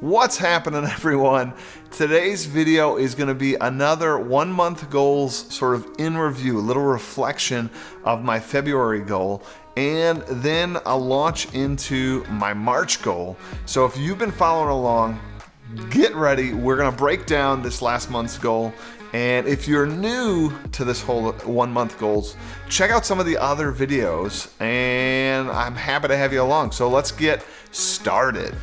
What's happening, everyone? Today's video is going to be another 1 month goals sort of in review, a little reflection of my February goal, and then a launch into my March goal. So if you've been following along, get ready. We're going to break down this last month's goal. And if you're new to this whole 1 month goals, check out some of the other videos, and I'm happy to have you along. So let's get started.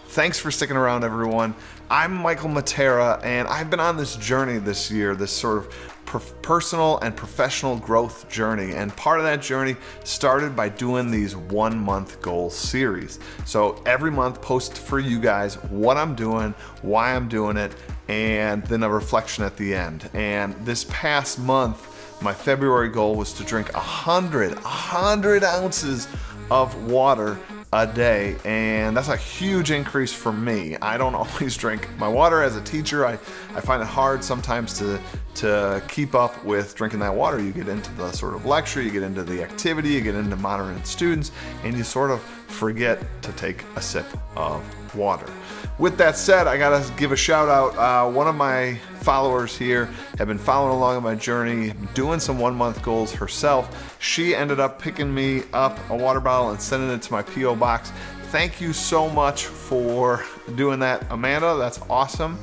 Thanks for sticking around, everyone. I'm Michael Matera, and I've been on this journey this year, this sort of personal and professional growth journey. And part of that journey started by doing these 1 month goal series. So every month post for you guys what I'm doing, why I'm doing it, and then a reflection at the end. And this past month, my February goal was to drink 100 ounces of water a day, and that's a huge increase for me. I don't always drink my water. As a teacher, I find it hard sometimes to keep up with drinking that water. You get into the sort of lecture, you get into the activity, you get into monitoring students, and you sort of forget to take a sip of water. With that said, I gotta give a shout out. One of my followers here have been following along on my journey, doing some 1 month goals herself. She ended up picking me up a water bottle and sending it to my P.O. box. Thank you so much for doing that, Amanda. That's awesome.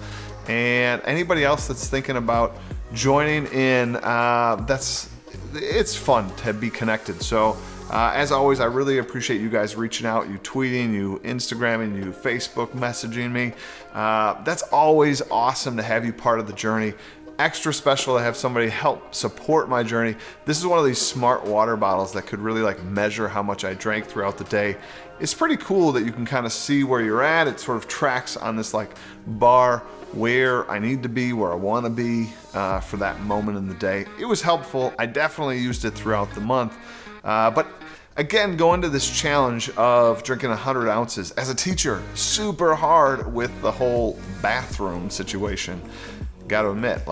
And anybody else that's thinking about joining in, it's fun to be connected. So as always, I really appreciate you guys reaching out, you tweeting, you Instagramming, you Facebook messaging me. That's always awesome to have you part of the journey. Extra special to have somebody help support my journey. This is one of these smart water bottles that could really measure how much I drank throughout the day. It's pretty cool that you can kind of see where you're at. It sort of tracks on this bar where I need to be, where I want to be for that moment in the day. It was helpful. I definitely used it throughout the month. But again, going to this challenge of drinking 100 ounces as a teacher, super hard with the whole bathroom situation. Got to admit,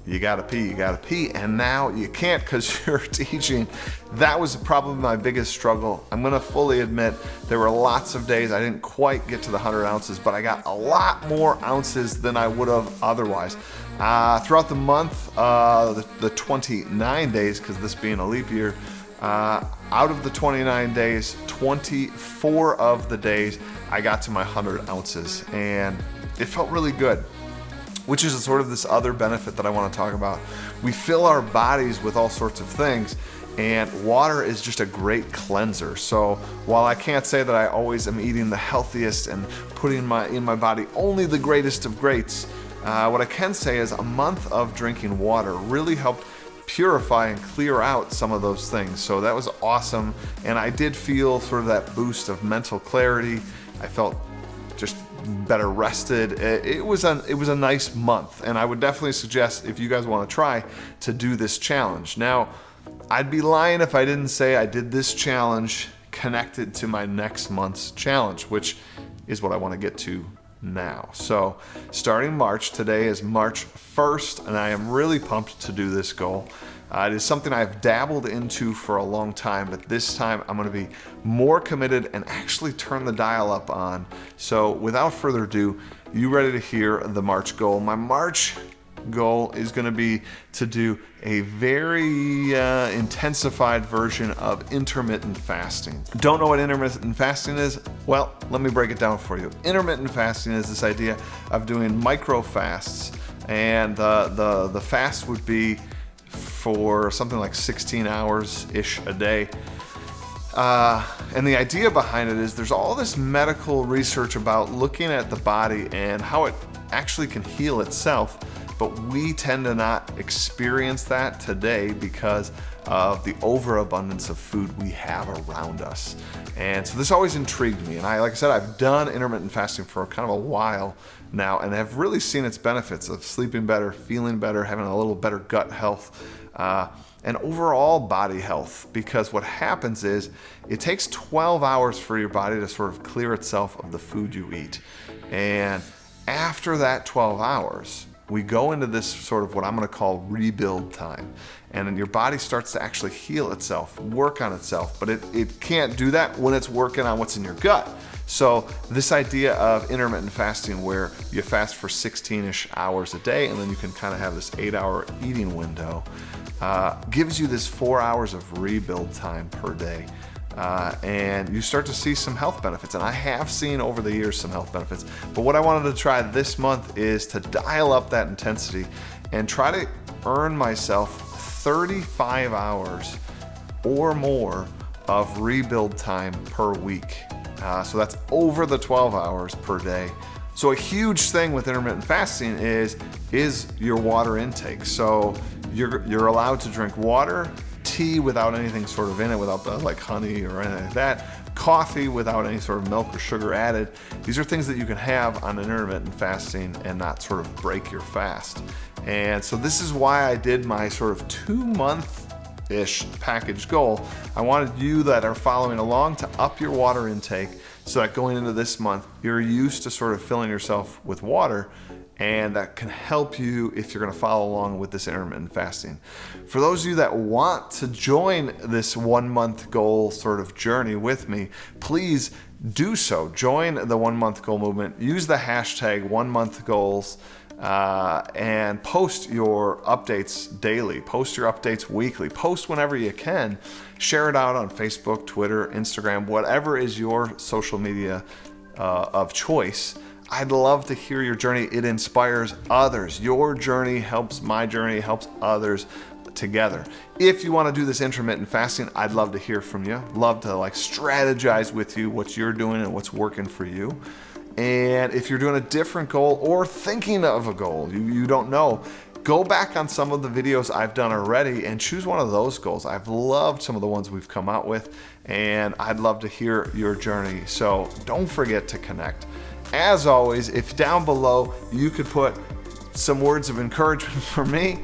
you gotta pee, and now you can't because you're teaching. That was probably my biggest struggle. I'm gonna fully admit there were lots of days I didn't quite get to the 100 ounces, but I got a lot more ounces than I would have otherwise. Throughout the month, the 29 days, because this being a leap year, out of the 29 days, 24 of the days I got to my 100 ounces, and it felt really good. Which is sort of this other benefit that I want to talk about. We fill our bodies with all sorts of things, and water is just a great cleanser. So while I can't say that I always am eating the healthiest and putting in my body only the greatest of greats, what I can say is a month of drinking water really helped purify and clear out some of those things. So that was awesome, and I did feel sort of that boost of mental clarity. I felt just better rested. It was a nice month, and I would definitely suggest, if you guys want to try, to do this challenge. Now, I'd be lying if I didn't say I did this challenge connected to my next month's challenge, which is what I want to get to now. So starting March, today is March 1st, and I am really pumped to do this goal. It is something I've dabbled into for a long time, but this time I'm going to be more committed and actually turn the dial up on. So without further ado, you ready to hear the March goal? My March goal is going to be to do a very intensified version of intermittent fasting. Don't know what intermittent fasting is? Well, let me break it down for you. Intermittent fasting is this idea of doing micro fasts, and the fast would be for something like 16 hours-ish a day. And the idea behind it is there's all this medical research about looking at the body and how it actually can heal itself, but we tend to not experience that today because of the overabundance of food we have around us. And so this always intrigued me, and like I said, I've done intermittent fasting for kind of a while now and have really seen its benefits of sleeping better, feeling better, having a little better gut health, and overall body health, because what happens is it takes 12 hours for your body to sort of clear itself of the food you eat. And after that 12 hours, we go into this sort of what I'm going to call rebuild time. And then your body starts to actually heal itself, work on itself, but it can't do that when it's working on what's in your gut. So this idea of intermittent fasting, where you fast for 16-ish hours a day, and then you can kind of have this 8-hour eating window, gives you this 4 hours of rebuild time per day. And you start to see some health benefits. And I have seen over the years some health benefits. But what I wanted to try this month is to dial up that intensity and try to earn myself 35 hours or more of rebuild time per week. So that's over the 12 hours per day. So a huge thing with intermittent fasting is your water intake. So you're allowed to drink water, tea without anything sort of in it, without the like honey or anything like that, coffee without any sort of milk or sugar added. These are things that you can have on intermittent fasting and not sort of break your fast. And so this is why I did my sort of 2-month-ish package goal. I wanted you that are following along to up your water intake so that going into this month, you're used to sort of filling yourself with water, and that can help you if you're going to follow along with this intermittent fasting. For those of you that want to join this 1-month goal sort of journey with me, please do so. Join the 1-month goal movement. Use the hashtag 1monthgoals and post your updates daily. Post your updates weekly. Post whenever you can. Share it out on Facebook, Twitter, Instagram, whatever is your social media of choice. I'd love to hear your journey. It inspires others. Your journey helps my journey, helps others together. If you want to do this intermittent fasting, I'd love to hear from you. Love to like strategize with you what you're doing and what's working for you. And if you're doing a different goal or thinking of a goal, you don't know, go back on some of the videos I've done already and choose one of those goals. I've loved some of the ones we've come out with, and I'd love to hear your journey. So don't forget to connect. As always, if down below you could put some words of encouragement for me,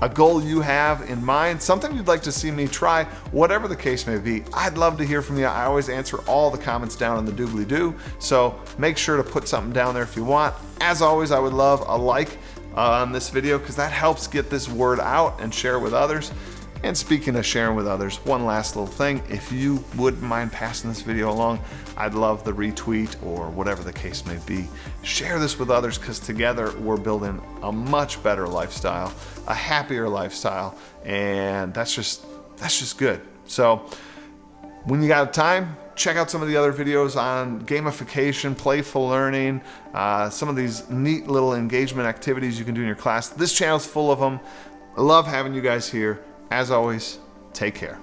a goal you have in mind, something you'd like to see me try, whatever the case may be, I'd love to hear from you. I always answer all the comments down in the doobly-doo, so make sure to put something down there if you want. As always, I would love a like on this video because that helps get this word out and share with others. And speaking of sharing with others, one last little thing, if you wouldn't mind passing this video along, I'd love the retweet or whatever the case may be. Share this with others because together we're building a much better lifestyle, a happier lifestyle, and that's just good. So when you got time, check out some of the other videos on gamification, playful learning, some of these neat little engagement activities you can do in your class. This channel's full of them. I love having you guys here. As always, take care.